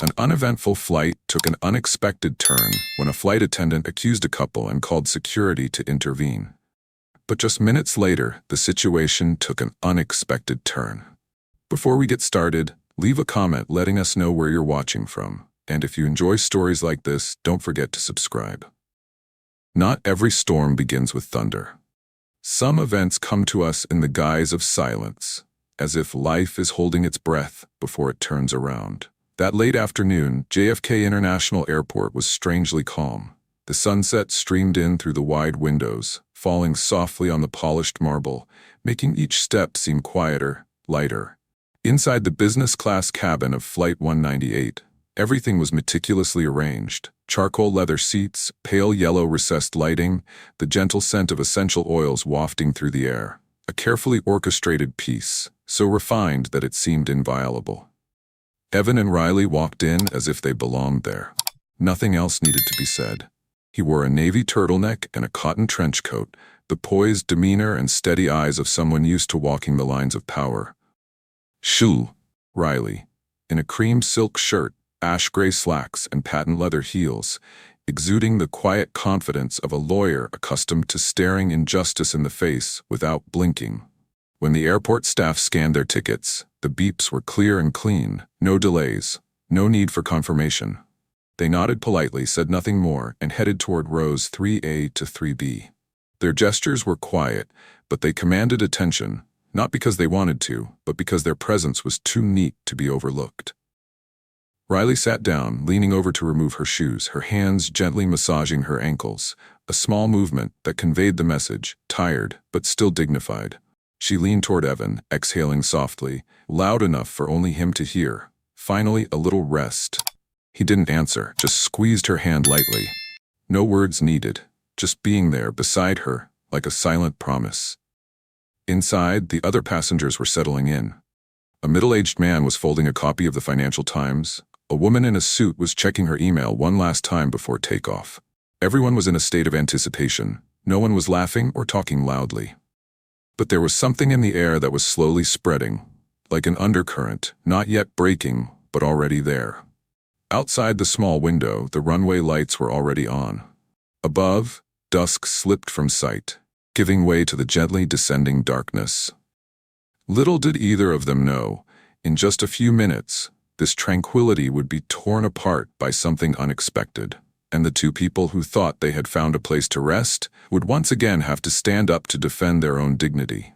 An uneventful flight took an unexpected turn when a flight attendant accused a couple and called security to intervene. But just minutes later, the situation took an unexpected turn. Before we get started, leave a comment letting us know where you're watching from. And if you enjoy stories like this, don't forget to subscribe. Not every storm begins with thunder. Some events come to us in the guise of silence, as if life is holding its breath before it turns around. That late afternoon, JFK International Airport was strangely calm. The sunset streamed in through the wide windows, falling softly on the polished marble, making each step seem quieter, lighter. Inside the business-class cabin of Flight 198, everything was meticulously arranged. Charcoal leather seats, pale yellow recessed lighting, the gentle scent of essential oils wafting through the air. A carefully orchestrated piece, so refined that it seemed inviolable. Evan and Riley walked in as if they belonged there. Nothing else needed to be said. He wore a navy turtleneck and a cotton trench coat, the poised demeanor and steady eyes of someone used to walking the lines of power. Shoo, Riley, in a cream silk shirt, ash-gray slacks, and patent leather heels, exuding the quiet confidence of a lawyer accustomed to staring injustice in the face without blinking. When the airport staff scanned their tickets, the beeps were clear and clean, no delays, no need for confirmation. They nodded politely, said nothing more, and headed toward rows 3A to 3B. Their gestures were quiet, but they commanded attention, not because they wanted to, but because their presence was too neat to be overlooked. Riley sat down, leaning over to remove her shoes, her hands gently massaging her ankles, a small movement that conveyed the message, tired, but still dignified. She leaned toward Evan, exhaling softly, loud enough for only him to hear. Finally, a little rest. He didn't answer, just squeezed her hand lightly. No words needed, just being there beside her, like a silent promise. Inside, the other passengers were settling in. A middle-aged man was folding a copy of the Financial Times. A woman in a suit was checking her email one last time before takeoff. Everyone was in a state of anticipation. No one was laughing or talking loudly. But there was something in the air that was slowly spreading, like an undercurrent, not yet breaking, but already there. Outside the small window, the runway lights were already on. Above, dusk slipped from sight, giving way to the gently descending darkness. Little did either of them know, in just a few minutes, this tranquility would be torn apart by something unexpected. And the two people who thought they had found a place to rest would once again have to stand up to defend their own dignity.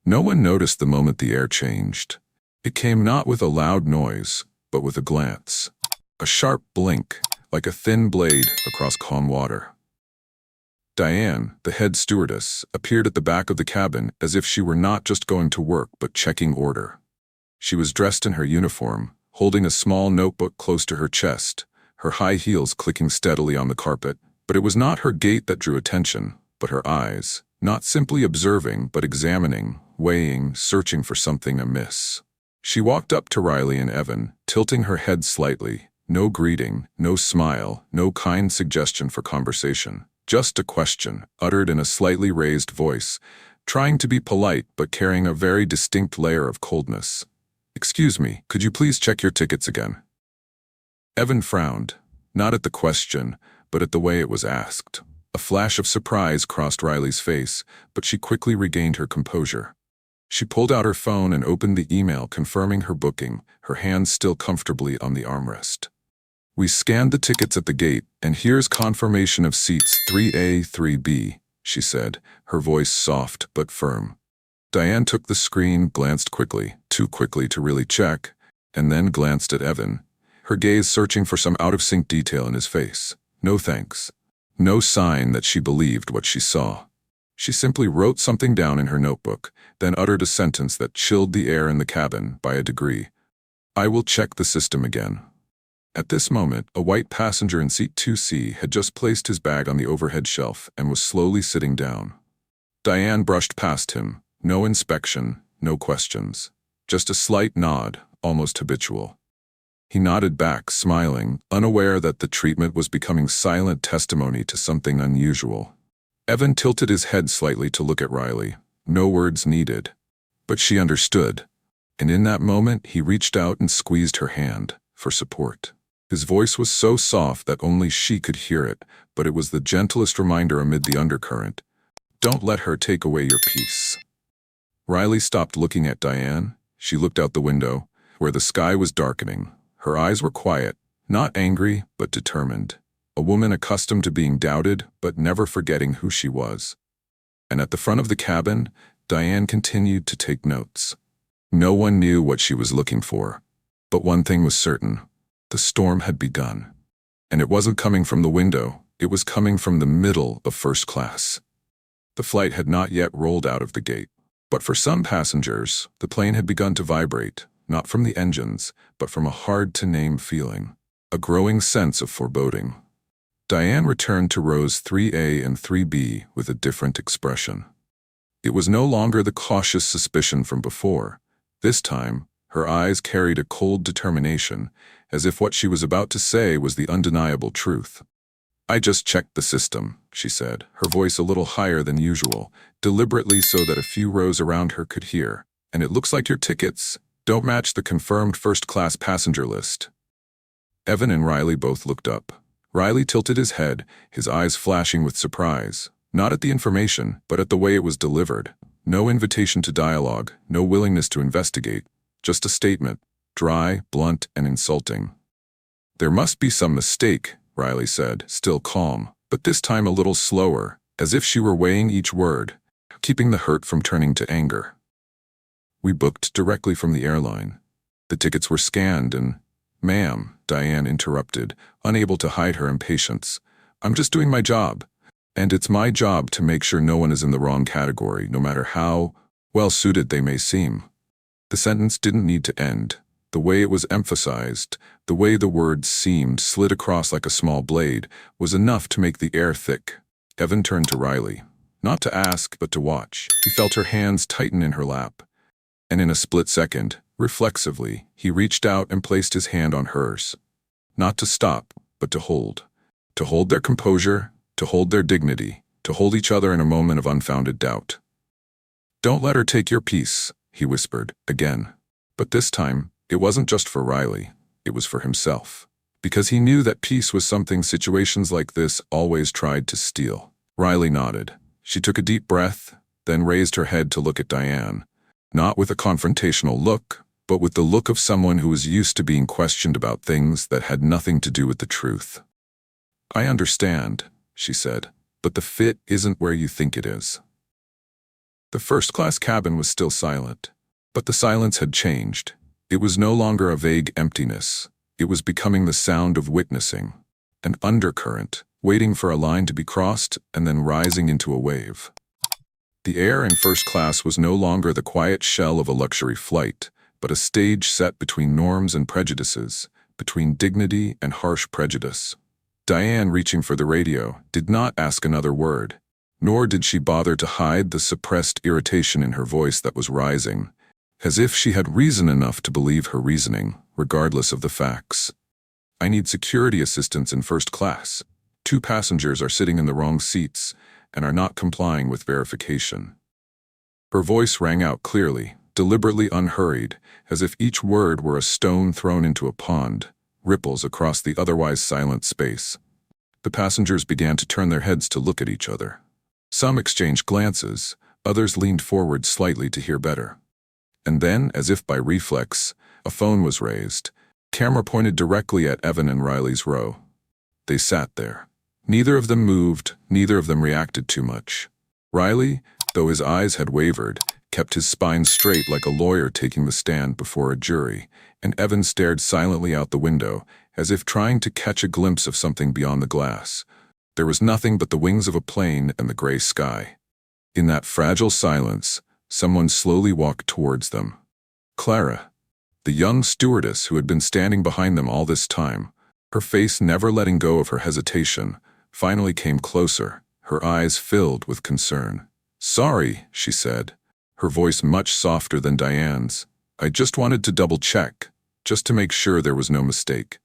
No one noticed the moment the air changed. It came not with a loud noise, but with a glance. A sharp blink, like a thin blade across calm water. Diane, the head stewardess, appeared at the back of the cabin as if she were not just going to work but checking order. She was dressed in her uniform, holding a small notebook close to her chest, her high heels clicking steadily on the carpet. But it was not her gait that drew attention, but her eyes, not simply observing, but examining, weighing, searching for something amiss. She walked up to Riley and Evan, tilting her head slightly. No greeting, no smile, no kind suggestion for conversation. Just a question, uttered in a slightly raised voice, trying to be polite but carrying a very distinct layer of coldness. "Excuse me, could you please check your tickets again?" Evan frowned, not at the question, but at the way it was asked. A flash of surprise crossed Riley's face, but she quickly regained her composure. She pulled out her phone and opened the email confirming her booking, her hands still comfortably on the armrest. "We scanned the tickets at the gate, and here's confirmation of seats 3A, 3B, she said, her voice soft but firm. Diane took the screen, glanced quickly, too quickly to really check, and then glanced at Evan, her gaze searching for some out-of-sync detail in his face. No thanks. No sign that she believed what she saw. She simply wrote something down in her notebook, then uttered a sentence that chilled the air in the cabin by a degree. "I will check the system again." At this moment, a white passenger in seat 2C had just placed his bag on the overhead shelf and was slowly sitting down. Diane brushed past him. No inspection, no questions. Just a slight nod, almost habitual. He nodded back, smiling, unaware that the treatment was becoming silent testimony to something unusual. Evan tilted his head slightly to look at Riley. No words needed. But she understood. And in that moment, he reached out and squeezed her hand for support. His voice was so soft that only she could hear it, but it was the gentlest reminder amid the undercurrent. Don't let her take away your peace. Riley stopped looking at Diane. She looked out the window, where the sky was darkening. Her eyes were quiet, not angry, but determined. A woman accustomed to being doubted, but never forgetting who she was. And at the front of the cabin, Diane continued to take notes. No one knew what she was looking for. But one thing was certain. The storm had begun. And it wasn't coming from the window. It was coming from the middle of first class. The flight had not yet rolled out of the gate. But for some passengers, the plane had begun to vibrate, not from the engines, but from a hard-to-name feeling, a growing sense of foreboding. Diane returned to rows 3A and 3B with a different expression. It was no longer the cautious suspicion from before. This time, her eyes carried a cold determination, as if what she was about to say was the undeniable truth. I just checked the system, she said, her voice a little higher than usual, deliberately so that a few rows around her could hear. And it looks like your tickets don't match the confirmed first-class passenger list. Evan and Riley both looked up. Riley tilted his head, his eyes flashing with surprise, not at the information, but at the way it was delivered. No invitation to dialogue, no willingness to investigate, just a statement, dry, blunt, and insulting. There must be some mistake, Riley said, still calm, but this time a little slower, as if she were weighing each word, keeping the hurt from turning to anger. We booked directly from the airline. The tickets were scanned and, Ma'am, Diane interrupted, unable to hide her impatience. I'm just doing my job. And it's my job to make sure no one is in the wrong category, no matter how well-suited they may seem. The sentence didn't need to end. The way it was emphasized, the way the words seemed slid across like a small blade, was enough to make the air thick. Evan turned to Riley, not to ask, but to watch. He felt her hands tighten in her lap. And in a split second, reflexively, he reached out and placed his hand on hers. Not to stop, but to hold. To hold their composure, to hold their dignity, to hold each other in a moment of unfounded doubt. Don't let her take your peace, he whispered, again. But this time, it wasn't just for Riley, it was for himself. Because he knew that peace was something situations like this always tried to steal. Riley nodded. She took a deep breath, then raised her head to look at Diane. Not with a confrontational look, but with the look of someone who was used to being questioned about things that had nothing to do with the truth. I understand, she said, but the fit isn't where you think it is. The first-class cabin was still silent, but the silence had changed. It was no longer a vague emptiness. It was becoming the sound of witnessing, an undercurrent, waiting for a line to be crossed and then rising into a wave. The air in first class was no longer the quiet shell of a luxury flight, but a stage set between norms and prejudices, between dignity and harsh prejudice. Diane, reaching for the radio, did not ask another word, nor did she bother to hide the suppressed irritation in her voice that was rising, as if she had reason enough to believe her reasoning, regardless of the facts. I need security assistance in first class. 2 passengers are sitting in the wrong seats and are not complying with verification. Her voice rang out clearly, deliberately unhurried, as if each word were a stone thrown into a pond, ripples across the otherwise silent space. The passengers began to turn their heads to look at each other. Some exchanged glances, others leaned forward slightly to hear better. And then, as if by reflex, a phone was raised. Camera pointed directly at Evan and Riley's row. They sat there. Neither of them moved, neither of them reacted too much. Riley, though his eyes had wavered, kept his spine straight like a lawyer taking the stand before a jury, and Evan stared silently out the window, as if trying to catch a glimpse of something beyond the glass. There was nothing but the wings of a plane and the gray sky. In that fragile silence, someone slowly walked towards them. Clara, the young stewardess who had been standing behind them all this time, her face never letting go of her hesitation, finally came closer, her eyes filled with concern. Sorry, she said, her voice much softer than Diane's. I just wanted to double-check, just to make sure there was no mistake.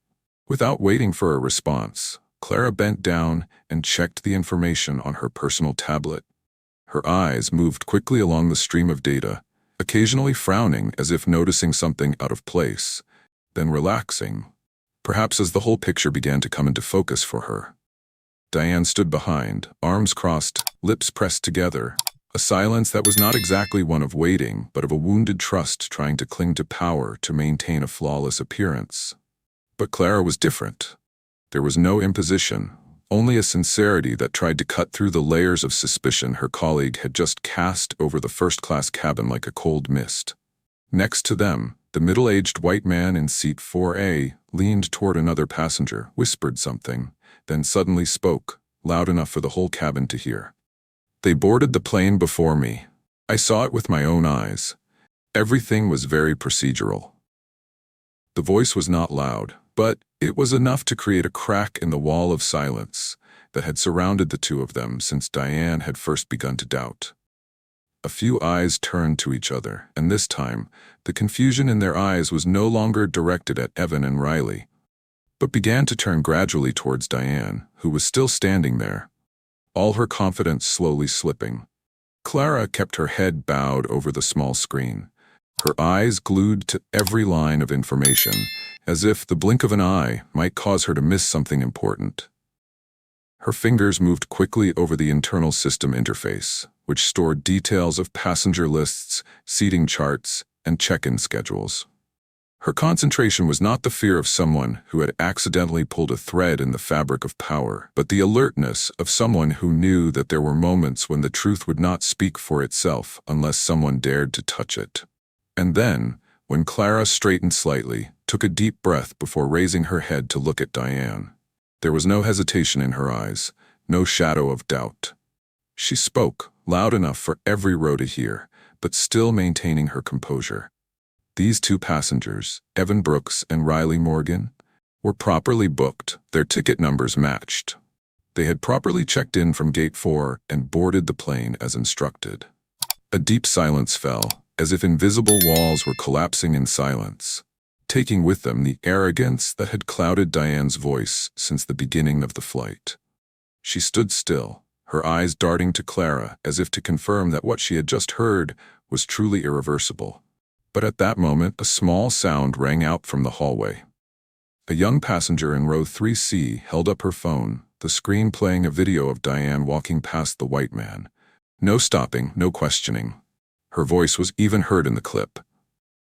Without waiting for a response, Clara bent down and checked the information on her personal tablet. Her eyes moved quickly along the stream of data, occasionally frowning as if noticing something out of place, then relaxing. perhaps as the whole picture began to come into focus for her. Diane stood behind, arms crossed, lips pressed together, a silence that was not exactly one of waiting, but of a wounded trust trying to cling to power to maintain a flawless appearance. But Clara was different. There was no imposition, only a sincerity that tried to cut through the layers of suspicion her colleague had just cast over the first-class cabin like a cold mist. Next to them, the middle-aged white man in seat 4A leaned toward another passenger, whispered something, then suddenly spoke, loud enough for the whole cabin to hear. They boarded the plane before me. I saw it with my own eyes. Everything was very procedural. The voice was not loud, but it was enough to create a crack in the wall of silence that had surrounded the two of them since Diane had first begun to doubt. A few eyes turned to each other, and this time, the confusion in their eyes was no longer directed at Evan and Riley, but began to turn gradually towards Diane, who was still standing there, all her confidence slowly slipping. Clara kept her head bowed over the small screen, her eyes glued to every line of information, as if the blink of an eye might cause her to miss something important. Her fingers moved quickly over the internal system interface, which stored details of passenger lists, seating charts, and check-in schedules. Her concentration was not the fear of someone who had accidentally pulled a thread in the fabric of power, but the alertness of someone who knew that there were moments when the truth would not speak for itself unless someone dared to touch it. And then, when Clara straightened slightly, took a deep breath before raising her head to look at Diane, there was no hesitation in her eyes, no shadow of doubt. She spoke, loud enough for every row to hear, but still maintaining her composure. These two passengers, Evan Brooks and Riley Morgan, were properly booked, their ticket numbers matched. They had properly checked in from Gate 4 and boarded the plane as instructed. A deep silence fell, as if invisible walls were collapsing in silence, taking with them the arrogance that had clouded Diane's voice since the beginning of the flight. She stood still, her eyes darting to Clara as if to confirm that what she had just heard was truly irreversible. But at that moment, a small sound rang out from the hallway. A young passenger in row 3C held up her phone, the screen playing a video of Diane walking past the white man. No stopping, no questioning. Her voice was even heard in the clip.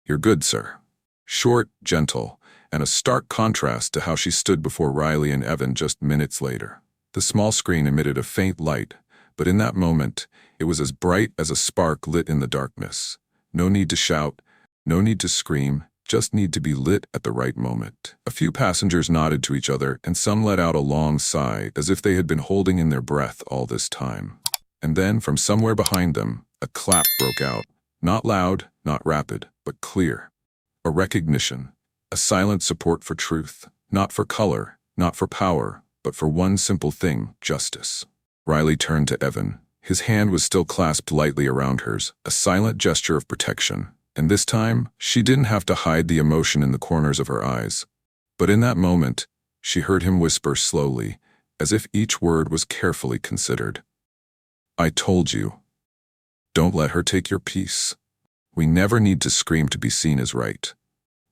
"You're good, sir." Short, gentle, and a stark contrast to how she stood before Riley and Evan just minutes later. The small screen emitted a faint light, but in that moment, it was as bright as a spark lit in the darkness. No need to shout, no need to scream, just need to be lit at the right moment. A few passengers nodded to each other, and some let out a long sigh as if they had been holding in their breath all this time. And then, from somewhere behind them, a clap broke out. Not loud, not rapid, but clear. A recognition, a silent support for truth, not for color, not for power, but for one simple thing, justice. Riley turned to Evan. His hand was still clasped lightly around hers, a silent gesture of protection. And this time, she didn't have to hide the emotion in the corners of her eyes. But in that moment, she heard him whisper slowly, as if each word was carefully considered. "I told you. Don't let her take your peace. We never need to scream to be seen as right.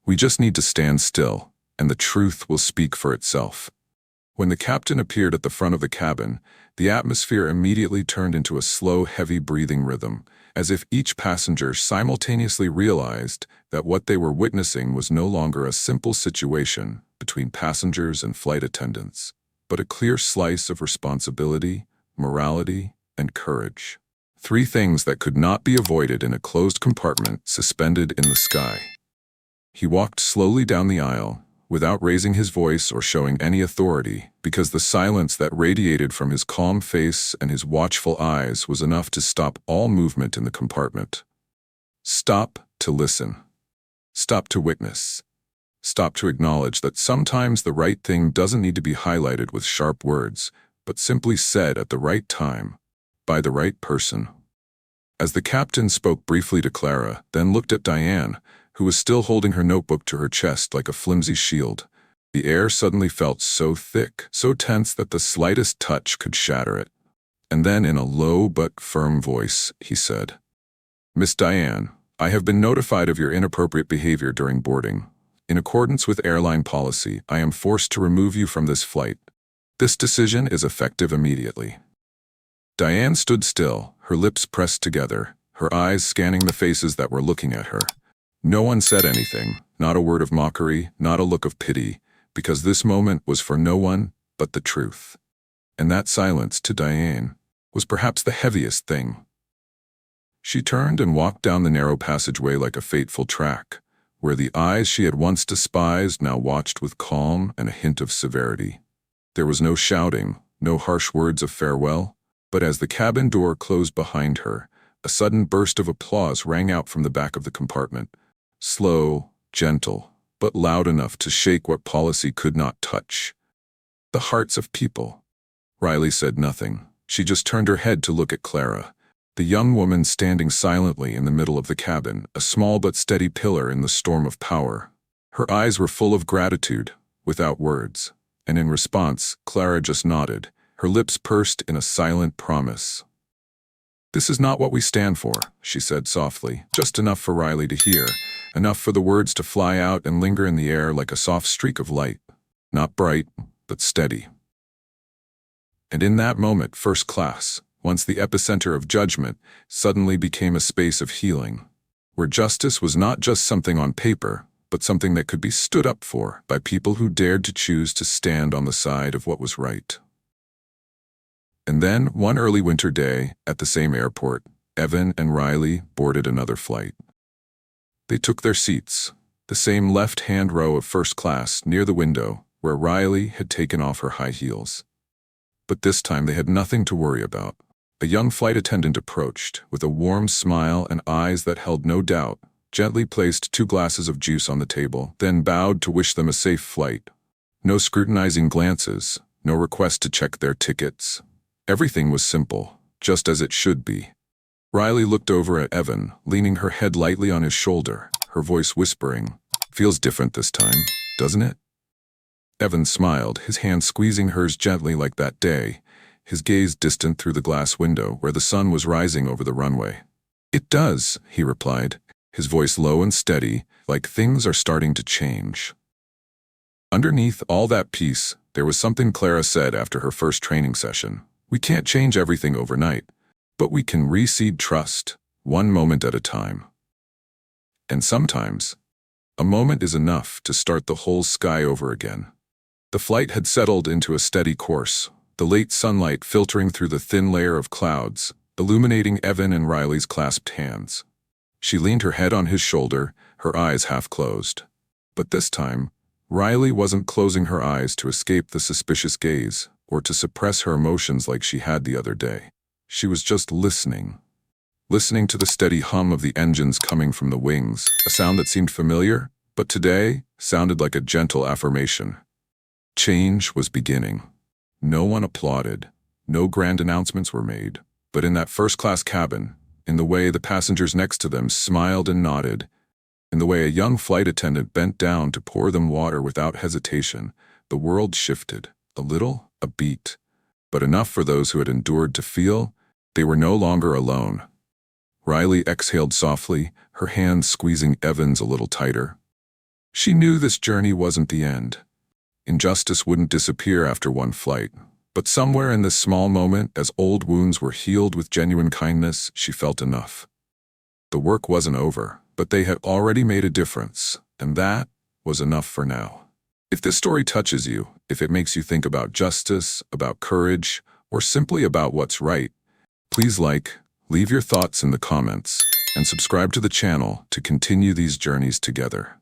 We just need to stand still, and the truth will speak for itself." When the captain appeared at the front of the cabin, the atmosphere immediately turned into a slow, heavy breathing rhythm, as if each passenger simultaneously realized that what they were witnessing was no longer a simple situation between passengers and flight attendants, but a clear slice of responsibility, morality, and courage. Three things that could not be avoided in a closed compartment suspended in the sky. He walked slowly down the aisle, without raising his voice or showing any authority, because the silence that radiated from his calm face and his watchful eyes was enough to stop all movement in the compartment. Stop to listen. Stop to witness. Stop to acknowledge that sometimes the right thing doesn't need to be highlighted with sharp words, but simply said at the right time, by the right person. As the captain spoke briefly to Clara, then looked at Diane, who was still holding her notebook to her chest like a flimsy shield, the air suddenly felt so thick, so tense that the slightest touch could shatter it. And then in a low but firm voice, he said, "Miss Diane, I have been notified of your inappropriate behavior during boarding. In accordance with airline policy, I am forced to remove you from this flight. This decision is effective immediately." Diane stood still, her lips pressed together, her eyes scanning the faces that were looking at her. No one said anything, not a word of mockery, not a look of pity, because this moment was for no one but the truth. And that silence, to Diane, was perhaps the heaviest thing. She turned and walked down the narrow passageway like a fateful track, where the eyes she had once despised now watched with calm and a hint of severity. There was no shouting, no harsh words of farewell, but as the cabin door closed behind her, a sudden burst of applause rang out from the back of the compartment. Slow, gentle, but loud enough to shake what policy could not touch. The hearts of people. Riley said nothing. She just turned her head to look at Clara, the young woman standing silently in the middle of the cabin, a small but steady pillar in the storm of power. Her eyes were full of gratitude, without words, and in response, Clara just nodded, her lips pursed in a silent promise. "This is not what we stand for," she said softly, just enough for Riley to hear, enough for the words to fly out and linger in the air like a soft streak of light, not bright, but steady. And in that moment, first class, once the epicenter of judgment, suddenly became a space of healing, where justice was not just something on paper, but something that could be stood up for by people who dared to choose to stand on the side of what was right. And then, one early winter day, at the same airport, Evan and Riley boarded another flight. They took their seats, the same left-hand row of first class near the window, where Riley had taken off her high heels. But this time they had nothing to worry about. A young flight attendant approached, with a warm smile and eyes that held no doubt, gently placed 2 glasses of juice on the table, then bowed to wish them a safe flight. No scrutinizing glances, no request to check their tickets. Everything was simple, just as it should be. Riley looked over at Evan, leaning her head lightly on his shoulder, her voice whispering, "Feels different this time, doesn't it?" Evan smiled, his hand squeezing hers gently like that day, his gaze distant through the glass window where the sun was rising over the runway. "It does," he replied, his voice low and steady, like things are starting to change. Underneath all that peace, there was something Clara said after her first training session. "We can't change everything overnight, but we can reseed trust, one moment at a time. And sometimes, a moment is enough to start the whole sky over again." The flight had settled into a steady course, the late sunlight filtering through the thin layer of clouds, illuminating Evan and Riley's clasped hands. She leaned her head on his shoulder, her eyes half closed. But this time, Riley wasn't closing her eyes to escape the suspicious gaze, or to suppress her emotions like she had the other day. She was just listening. Listening to the steady hum of the engines coming from the wings, a sound that seemed familiar, but today sounded like a gentle affirmation. Change was beginning. No one applauded, no grand announcements were made, but in that first-class cabin, in the way the passengers next to them smiled and nodded, in the way a young flight attendant bent down to pour them water without hesitation, the world shifted, a little, a beat, but enough for those who had endured to feel they were no longer alone. Riley exhaled softly, her hands squeezing Evan's a little tighter. She knew this journey wasn't the end. Injustice wouldn't disappear after one flight, but somewhere in this small moment, as old wounds were healed with genuine kindness, she felt enough. The work wasn't over, but they had already made a difference, and that was enough for now. If this story touches you, if it makes you think about justice, about courage, or simply about what's right, please leave your thoughts in the comments, and subscribe to the channel to continue these journeys together.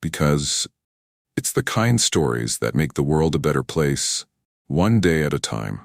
Because it's the kind stories that make the world a better place, one day at a time.